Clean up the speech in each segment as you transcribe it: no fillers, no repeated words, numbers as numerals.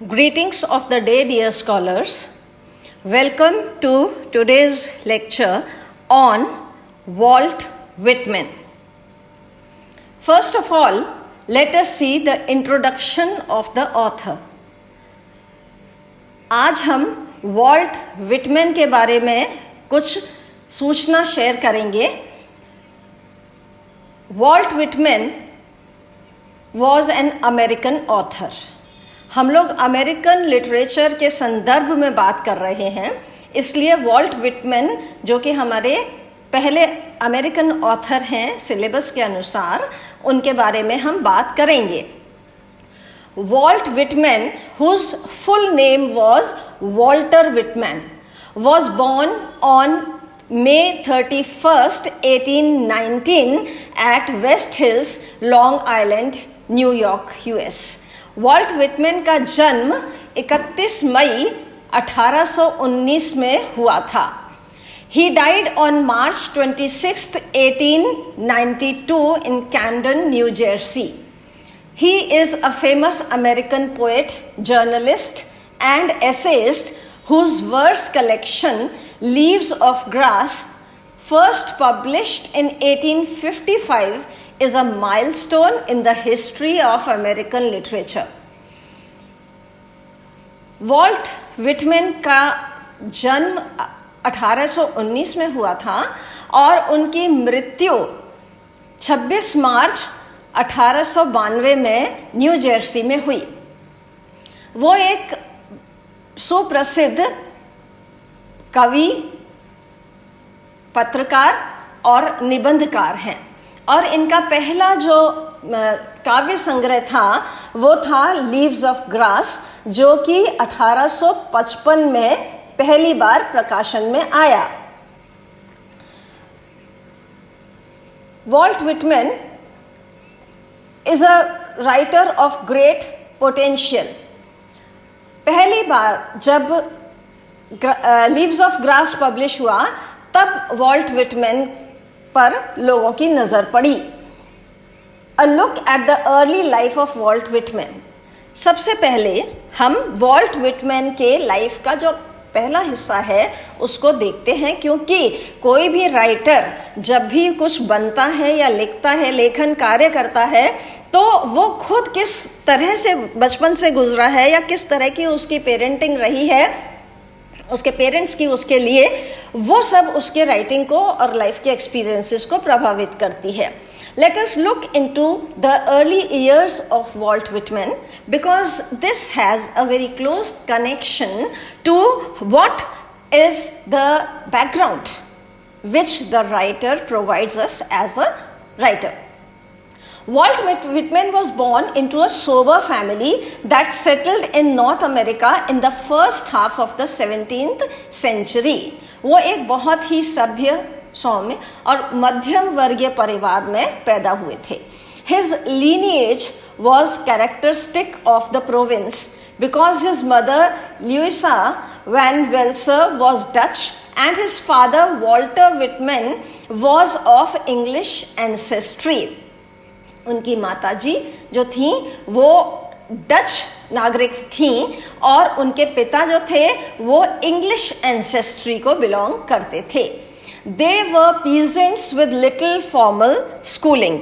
Greetings of the day, dear scholars. Welcome to today's lecture on Walt Whitman. First of all, let us see the introduction of the author. आज हम Walt Whitman के बारे में कुछ सूचना share करेंगे. Walt Whitman was an American author. हम लोग अमेरिकन लिटरेचर के संदर्भ में बात कर रहे हैं, इसलिए वॉल्ट विटमैन जो कि हमारे पहले अमेरिकन ऑथर हैं सिलेबस के अनुसार, उनके बारे में हम बात करेंगे. Walt Whitman, whose full name was Walter Whitman, was born on May 31st, 1819 at West Hills, Long Island, new York, US. Walt Whitman का जन्म 31 मई 1819 में हुआ था. He died on March 26th, 1892 in Camden, New Jersey. He is a famous American poet, journalist, and essayist whose verse collection, Leaves of Grass, first published in 1855, is a milestone in the history of American literature. Walt Whitman का जन्म 1819 में हुआ था और उनकी मृत्यु 26 मार्च 1892 में new Jersey में हुई. वो एक सुप्रसिद्ध कवि, पत्रकार और निबंधकार हैं और इनका पहला जो काव्य संग्रह था वो था लीव्स ऑफ ग्रास, जो कि 1855 में पहली बार प्रकाशन में आया. Walt Whitman is a writer of great potential. पहली बार जब लीव्स ऑफ ग्रास पब्लिश हुआ तब वॉल्ट विटमैन पर लोगों की नजर पड़ी. A look at the early life of Walt Whitman. सबसे पहले हम वॉल्ट विटमैन के लाइफ का जो पहला हिस्सा है उसको देखते हैं, क्योंकि कोई भी राइटर जब भी कुछ बनता है या लिखता है, लेखन कार्य करता है, तो वो खुद किस तरह से बचपन से गुजरा है या किस तरह की उसकी पेरेंटिंग रही है, उसके पेरेंट्स की उसके लिए, वो सब उसके राइटिंग को और लाइफ के एक्सपीरियंसेस को प्रभावित करती है. Let us look into the early years of Walt Whitman because this has a very close connection to what is the background which the writer provides us as a writer. Walt Whitman was born into a sober family that settled in North America in the first half of the 17th century. वो एक बहुत ही सभ्य, सौम्य और मध्यम वर्गीय परिवार में पैदा हुए थे. His lineage was characteristic of the province because his mother Louisa Van Welser was Dutch and his father Walter Whitman was of English ancestry. उनकी माताजी जो थीं वो डच नागरिक थीं और उनके पिता जो थे वो इंग्लिश एंसेस्ट्री को बिलोंग करते थे. They were peasants with little formal schooling.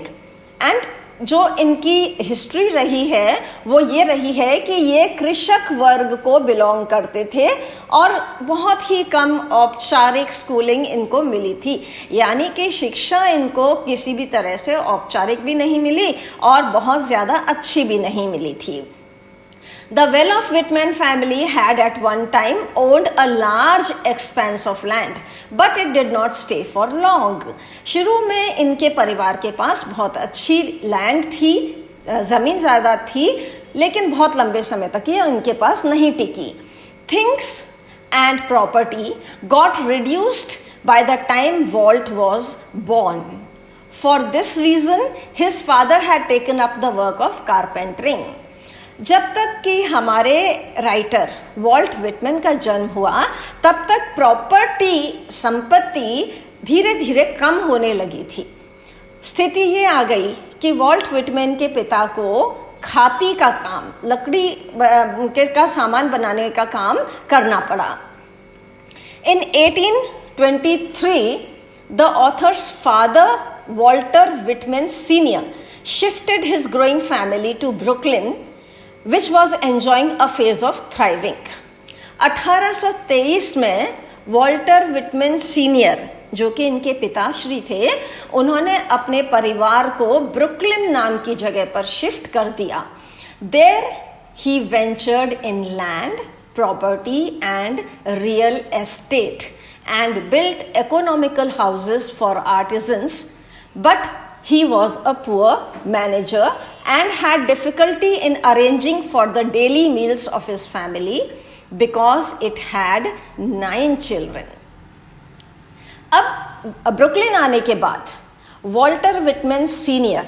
And जो इनकी हिस्ट्री रही है वो ये रही है कि ये कृषक वर्ग को बिलोंग करते थे और बहुत ही कम औपचारिक स्कूलिंग इनको मिली थी, यानी कि शिक्षा इनको किसी भी तरह से औपचारिक भी नहीं मिली और बहुत ज़्यादा अच्छी भी नहीं मिली थी. The well-off Whitman family had at one time owned a large expanse of land, but it did not stay for long. शुरू में इनके परिवार के पास बहुत अच्छी लैंड थी, ज़मीन जायदाद थी, लेकिन बहुत लंबे समय तक ये उनके पास नहीं टिकी. Things and property got reduced by the time Walt was born. For this reason, his father had taken up the work of carpentering. जब तक कि हमारे राइटर वॉल्ट विटमैन का जन्म हुआ तब तक प्रॉपर्टी, संपत्ति धीरे धीरे कम होने लगी थी. स्थिति ये आ गई कि वॉल्ट विटमैन के पिता को खाती का काम, लकड़ी का सामान बनाने का काम करना पड़ा। In 1823, the author's father, Walter Whitman Sr., shifted his growing family to Brooklyn, which was enjoying a phase of thriving. 1823 में वॉल्टर विटमैन सीनियर, जो कि इनके पिताश्री थे, उन्होंने अपने परिवार को ब्रुकलिन नाम की जगह पर शिफ्ट कर दिया। There he ventured in land, property and real estate and built economical houses for artisans, but he was a poor manager and had difficulty in arranging for the daily meals of his family because it had 9 children. अब Brooklyn आने के बाद Walter Whitman senior,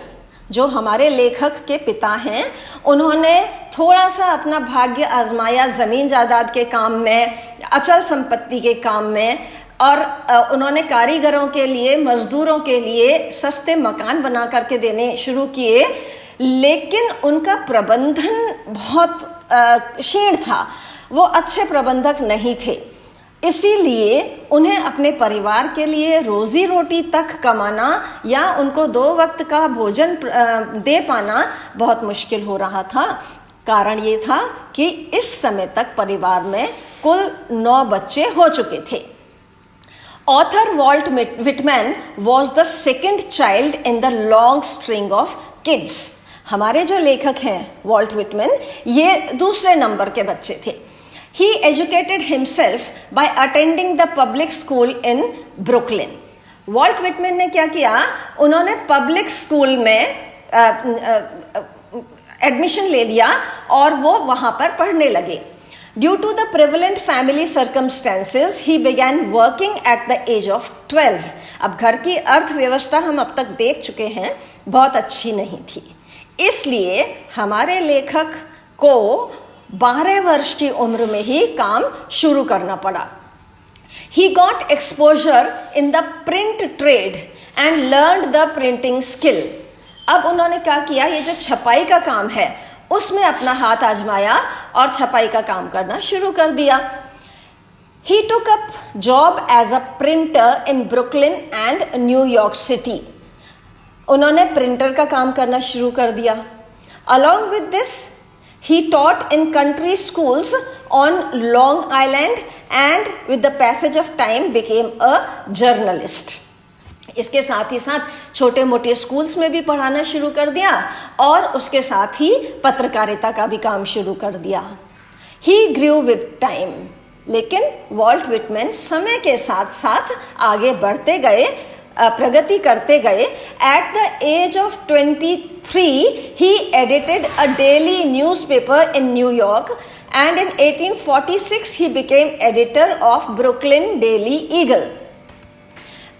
जो हमारे लेखक के पिता हैं, उन्होंने थोड़ा सा अपना भाग्य आजमाया ज़मीन जायदाद के काम में, अचल संपत्ति के काम में, और उन्होंने कारीगरों के लिए, मजदूरों के लिए सस्ते मकान बना करके देने शुरू किए, लेकिन उनका प्रबंधन बहुत क्षीण था, वो अच्छे प्रबंधक नहीं थे। इसीलिए उन्हें अपने परिवार के लिए रोजी रोटी तक कमाना या उनको 2 वक्त का भोजन दे पाना बहुत मुश्किल हो रहा था। कारण ये था कि इस समय तक परिवार में कुल 9 बच्चे हो चुके थे। Author Walt Whitman was the second child in the long string of kids. हमारे जो लेखक हैं वॉल्ट विटमैन, ये दूसरे नंबर के बच्चे थे। He educated himself by attending the public school in Brooklyn. Walt Whitman ने क्या किया, उन्होंने पब्लिक स्कूल में एडमिशन ले लिया और वो वहाँ पर पढ़ने लगे। Due to the prevalent family circumstances, he began working at the age of 12. अब घर की अर्थव्यवस्था हम अब तक देख चुके हैं, बहुत अच्छी नहीं थी, इसलिए हमारे लेखक को 12 वर्ष की उम्र में ही काम शुरू करना पड़ा। He got exposure in the print trade and learned the printing skill. अब उन्होंने क्या किया, ये जो छपाई का काम है उसमें अपना हाथ आजमाया और छपाई का काम करना शुरू कर दिया। He took up job as a printer in Brooklyn and New York City. उन्होंने प्रिंटर का काम करना शुरू कर दिया। Along with this, he taught in country schools on Long Island and with the passage of time became a journalist. इसके साथ ही साथ छोटे मोटे स्कूल्स में भी पढ़ाना शुरू कर दिया और उसके साथ ही पत्रकारिता का भी काम शुरू कर दिया। He grew with time. लेकिन वॉल्ट विटमैन समय के साथ साथ आगे बढ़ते गए, प्रगति करते गए। At the age of 23, he edited a daily newspaper in New York, and in 1846 he became editor of Brooklyn Daily Eagle.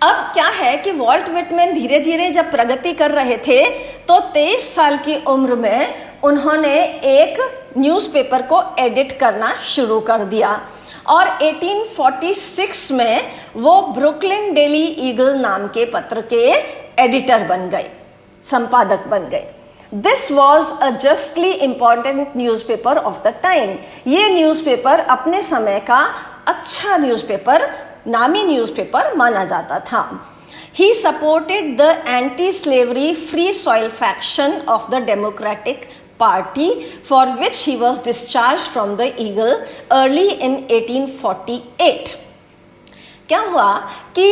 अब क्या है कि वॉल्ट विटमैन धीरे धीरे जब प्रगति कर रहे थे तो 23 साल की उम्र में उन्होंने एक न्यूज़पेपर को एडिट करना शुरू कर दिया और 1846 में वो ब्रुकलिन डेली ईगल नाम के पत्र के एडिटर बन गए, संपादक बन गए। This was a justly important newspaper of the time. ये न्यूज़पेपर अपने समय का अच्छा न्यूज़पेपर, नामी न्यूज़पेपर माना जाता था। He supported the anti-slavery free soil faction of the Democratic Party, for which he was discharged from the Eagle early in 1848. क्या हुआ कि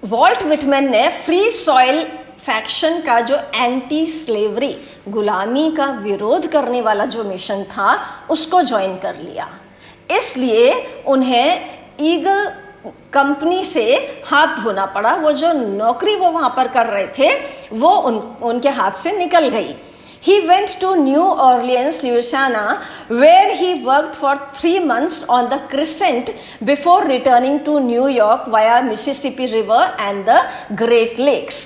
वॉल्ट विटमैन ने फ्री सॉइल फैक्शन का जो एंटी स्लेवरी, गुलामी का विरोध करने वाला जो मिशन था, उसको ज्वाइन कर लिया। इसलिए उन्हें ईगल कंपनी से हाथ धोना पड़ा। वो जो नौकरी वो वहाँ पर कर रहे थे वो उनके हाथ से निकल गई। He went to New Orleans, Louisiana, where he worked for 3 months on the Crescent before returning to New York via Mississippi River and the Great Lakes.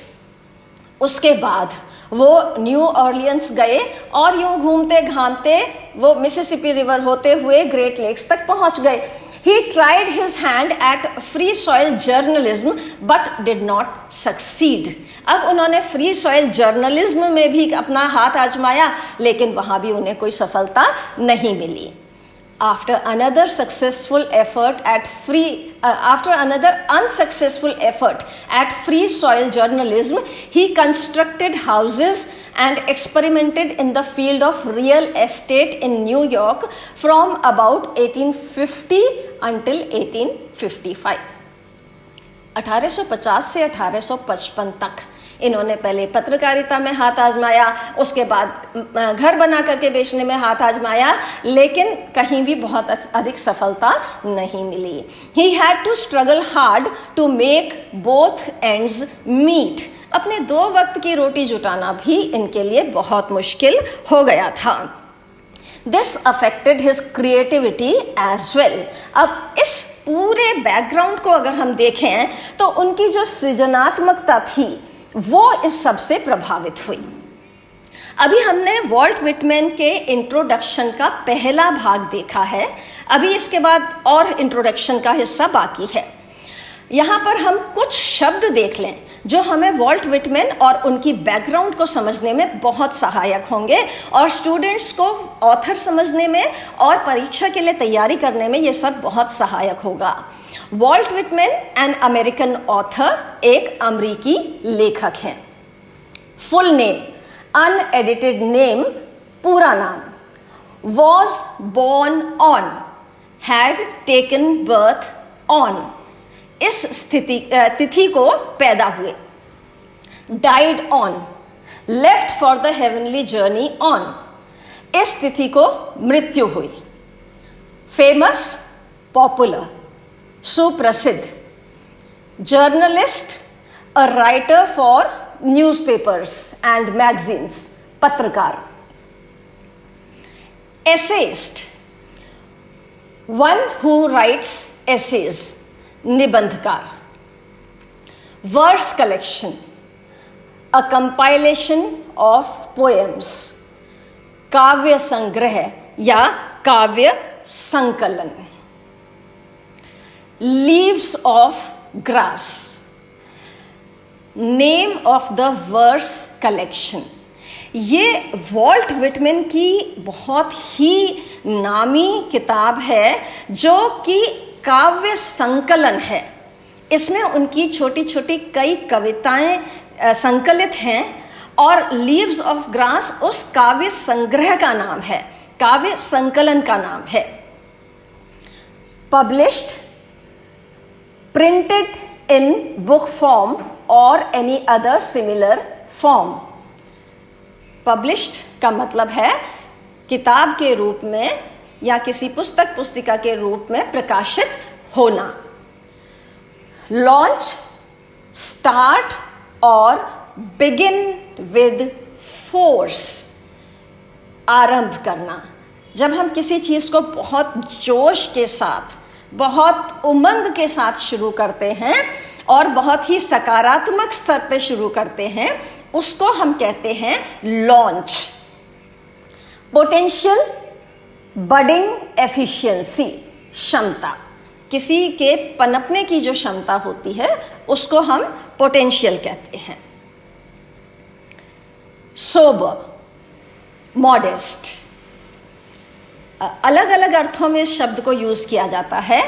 उसके बाद वो न्यू ऑर्लियंस गए और यूं घूमते घामते वो मिसिसिपी रिवर होते हुए ग्रेट लेक्स तक पहुंच गए। He tried his hand at free soil journalism but did not succeed. अब उन्होंने फ्री सॉइल जर्नलिज्म में भी अपना हाथ आजमाया, लेकिन वहां भी उन्हें कोई सफलता नहीं मिली. After another unsuccessful effort at free soil journalism, he constructed houses and experimented in the field of real estate in New York from about 1850 until 1855. 1850 से 1855 तक इन्होंने पहले पत्रकारिता में हाथ आजमाया, उसके बाद घर बना करके बेचने में हाथ आजमाया, लेकिन कहीं भी बहुत अधिक सफलता नहीं मिली. He had to struggle hard to make both ends meet. अपने 2 वक्त की रोटी जुटाना भी इनके लिए बहुत मुश्किल हो गया था. This affected his creativity as well. अब इस पूरे बैकग्राउंड को अगर हम देखें तो उनकी जो सृजनात्मकता थी वो इस सब से प्रभावित हुई. अभी हमने वॉल्ट विटमैन के इंट्रोडक्शन का पहला भाग देखा है, अभी इसके बाद और इंट्रोडक्शन का हिस्सा बाकी है. यहाँ पर हम कुछ शब्द देख लें जो हमें वॉल्ट विटमैन और उनकी बैकग्राउंड को समझने में बहुत सहायक होंगे और स्टूडेंट्स को ऑथर समझने में और परीक्षा के लिए तैयारी करने में ये सब बहुत सहायक होगा. Walt Whitman an American author, एक अमेरिकी लेखक हैं. फुल नेम, अनएडिटेड नेम, पूरा नाम. Was born on, had taken birth on, इस तिथि को पैदा हुए. Died on, left for the heavenly journey on, इस तिथि को मृत्यु हुई. फेमस, पॉपुलर, सुप्रसिद्ध. Journalist, a writer for newspapers and magazines, पत्रकार. Essayist, one who writes essays, निबंधकार. Verse collection, a compilation of poems, काव्य संग्रह या काव्य संकलन. Leaves of grass, name of the verse collection. ये वॉल्ट विटमैन की बहुत ही नामी किताब है जो कि काव्य संकलन है. इसमें उनकी छोटी छोटी कई कविताएं संकलित हैं और लीव्स ऑफ ग्रास उस काव्य संग्रह का नाम है, काव्य संकलन का नाम है. Published, printed in book form और any other similar form. Published का मतलब है किताब के रूप में या किसी पुस्तक पुस्तिका के रूप में प्रकाशित होना. लॉन्च, स्टार्ट और बिगिन विद फोर्स, आरंभ करना. जब हम किसी चीज़ को बहुत जोश के साथ, बहुत उमंग के साथ शुरू करते हैं और बहुत ही सकारात्मक स्तर पे शुरू करते हैं, उसको हम कहते हैं लॉन्च. पोटेंशियल, बडिंग एफिशिएंसी, क्षमता. किसी के पनपने की जो क्षमता होती है उसको हम पोटेंशियल कहते हैं. Sober, modest. अलग अलग अर्थों में इस शब्द को यूज किया जाता है.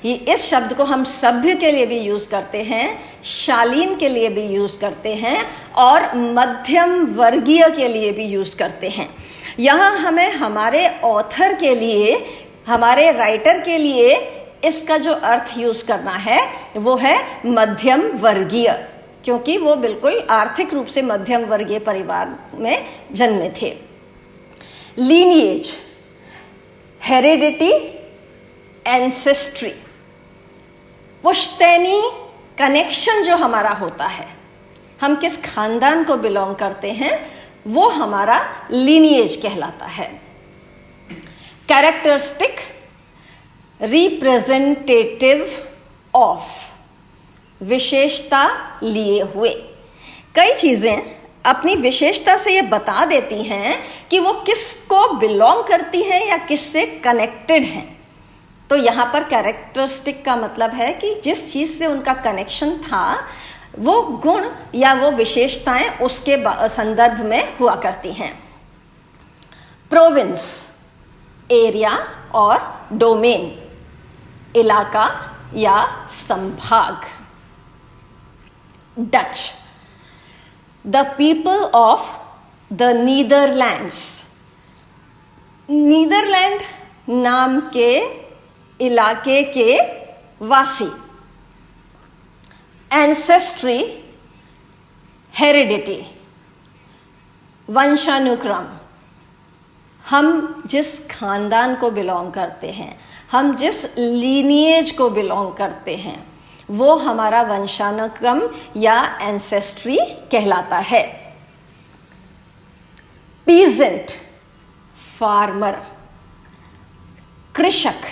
इस शब्द को हम सभ्य के लिए भी यूज करते हैं, शालीन के लिए भी यूज करते हैं और मध्यम वर्गीय के लिए भी यूज करते हैं. यहाँ हमें हमारे ऑथर के लिए, हमारे राइटर के लिए इसका जो अर्थ यूज करना है वो है मध्यम वर्गीय, क्योंकि वो बिल्कुल आर्थिक रूप से मध्यम वर्गीय परिवार में जन्मे थे. Lineage, heredity, ancestry. पुश्तैनी कनेक्शन जो हमारा होता है, हम किस खानदान को बिलोंग करते हैं, वो हमारा लीनिएज कहलाता है. कैरेक्टरिस्टिक, रिप्रेजेंटेटिव ऑफ, विशेषता लिए हुए. कई चीजें अपनी विशेषता से ये बता देती हैं कि वो किसको बिलोंग करती हैं या किससे कनेक्टेड हैं. तो यहाँ पर कैरेक्टरिस्टिक का मतलब है कि जिस चीज़ से उनका कनेक्शन था वो गुण या वो विशेषताएं उसके संदर्भ में हुआ करती हैं। प्रोविंस एरिया और डोमेन इलाका या संभाग। Dutch the people of the Netherlands. Netherland नाम के इलाके के वासी। एंसेस्ट्री हेरिडिटी वंशानुक्रम, हम जिस खानदान को बिलोंग करते हैं, हम जिस लीनिएज को बिलोंग करते हैं, वो हमारा वंशानुक्रम या एंसेस्ट्री कहलाता है। पीजेंट फार्मर, कृषक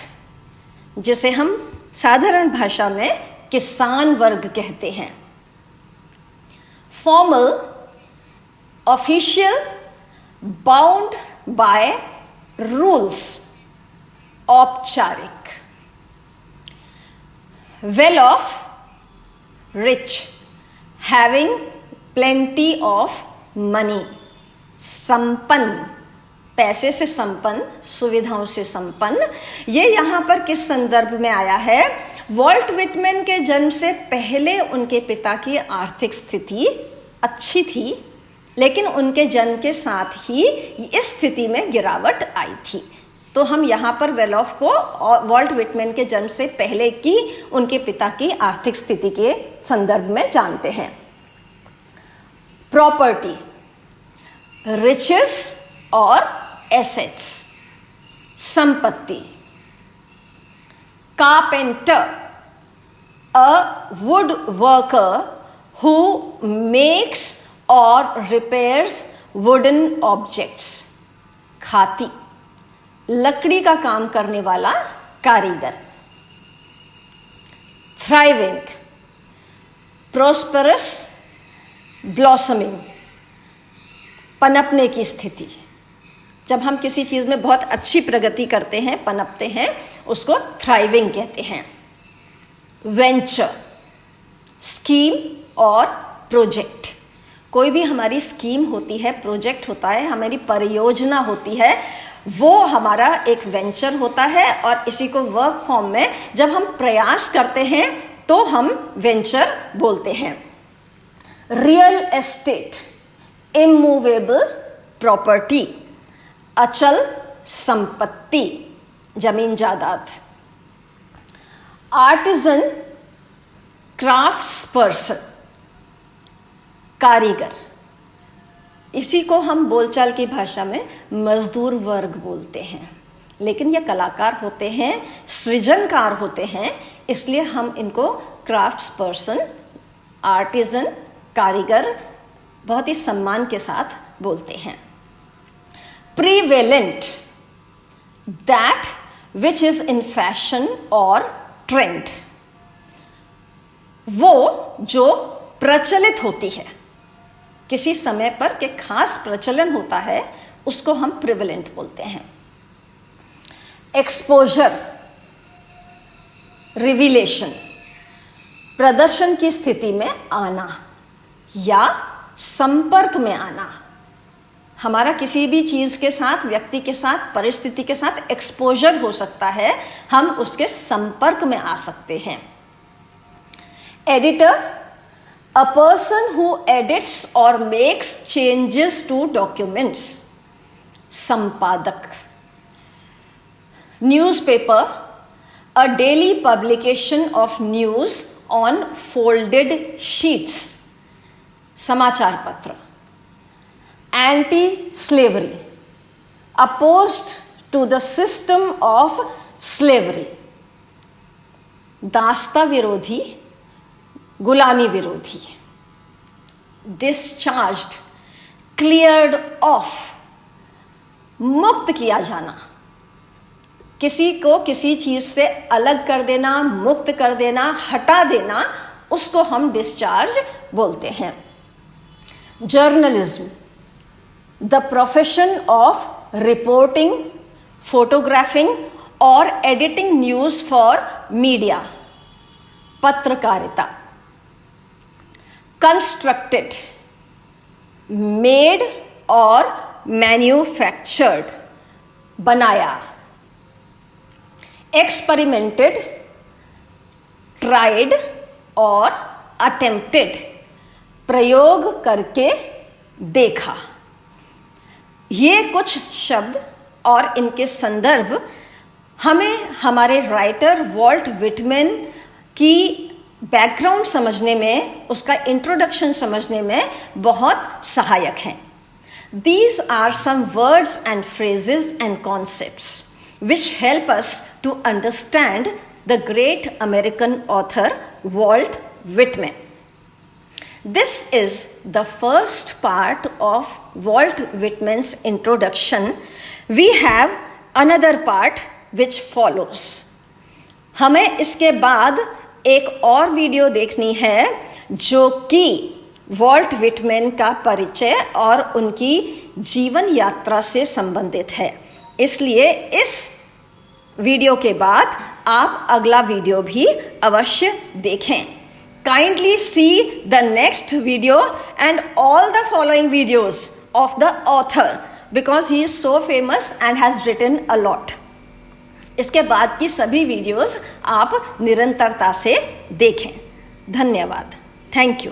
जिसे हम साधारण भाषा में किसान वर्ग कहते हैं। Formal official bound by rules, औपचारिक। Well off rich having plenty of money, संपन्न पैसे से संपन्न, सुविधाओं से संपन्न। ये यहाँ पर किस संदर्भ में आया है? वॉल्ट विटमैन के जन्म से पहले उनके पिता की आर्थिक स्थिति अच्छी थी, लेकिन उनके जन्म के साथ ही इस स्थिति में गिरावट आई थी। तो हम यहाँ पर वेल ऑफ को वॉल्ट विटमैन के जन्म से पहले की उनके पिता की आर्थिक स्थिति के संदर्भ में जानते हैं। प्रॉपर्टी रिचेस और एसेट्स, संपत्ति। Carpenter a woodworker who makes or repairs wooden objects, खाती लकड़ी का काम करने वाला कारीगर। thriving prosperous blossoming, पनपने की स्थिति। जब हम किसी चीज में बहुत अच्छी प्रगति करते हैं, पनपते हैं, उसको थ्राइविंग कहते हैं। वेंचर स्कीम और प्रोजेक्ट, कोई भी हमारी स्कीम होती है, प्रोजेक्ट होता है, हमारी परियोजना होती है, वो हमारा एक वेंचर होता है। और इसी को वर्ब फॉर्म में जब हम प्रयास करते हैं तो हम वेंचर बोलते हैं। रियल एस्टेट इमूवेबल प्रॉपर्टी, अचल संपत्ति, जमीन जायदाद। आर्टिजन क्राफ्ट्स पर्सन, कारीगर। इसी को हम बोलचाल की भाषा में मजदूर वर्ग बोलते हैं, लेकिन ये कलाकार होते हैं, सृजनकार होते हैं, इसलिए हम इनको क्राफ्ट्स पर्सन, आर्टिजन, कारीगर बहुत ही सम्मान के साथ बोलते हैं। Prevalent that which is in fashion और ट्रेंड, वो जो प्रचलित होती है, किसी समय पर के खास प्रचलन होता है, उसको हम प्रिवेलेंट बोलते हैं। एक्सपोजर रिविलेशन, प्रदर्शन की स्थिति में आना या संपर्क में आना। हमारा किसी भी चीज के साथ, व्यक्ति के साथ, परिस्थिति के साथ एक्सपोजर हो सकता है, हम उसके संपर्क में आ सकते हैं। Editor a person who edits और मेक्स चेंजेस टू डॉक्यूमेंट्स, संपादक। Newspaper a daily publication of news on folded sheets, समाचार पत्र। Anti-slavery, opposed to the system of slavery, दास्ता विरोधी, गुलामी विरोधी। Discharged, cleared off, मुक्त किया जाना, किसी को किसी चीज से अलग कर देना, मुक्त कर देना, हटा देना, उसको हम डिस्चार्ज बोलते हैं। Journalism the profession of reporting, photographing और एडिटिंग न्यूज़ फॉर मीडिया, पत्रकारिता। कंस्ट्रक्टेड, मेड और मैन्युफैक्चर्ड, बनाया। एक्सपेरिमेंटेड, ट्राइड और अटेम्प्टेड, प्रयोग करके देखा। ये कुछ शब्द और इनके संदर्भ हमें हमारे राइटर वॉल्ट विटमैन की बैकग्राउंड समझने में, उसका इंट्रोडक्शन समझने में बहुत सहायक हैं। These are some words and phrases and concepts which help us to understand the great American author Walt Whitman. This is the first part of Walt Whitman's introduction. We have another part which follows. हमें इसके बाद एक और video देखनी है जो कि Walt Whitman का परिचय और उनकी जीवन यात्रा से संबंधित है। इसलिए इस वीडियो के बाद आप अगला वीडियो भी अवश्य देखें। Kindly see the next video and all the following videos of the author because he is so famous and has written a lot. इसके बाद की सभी वीडियोस आप निरंतरता से देखें। धन्यवाद। Thank you.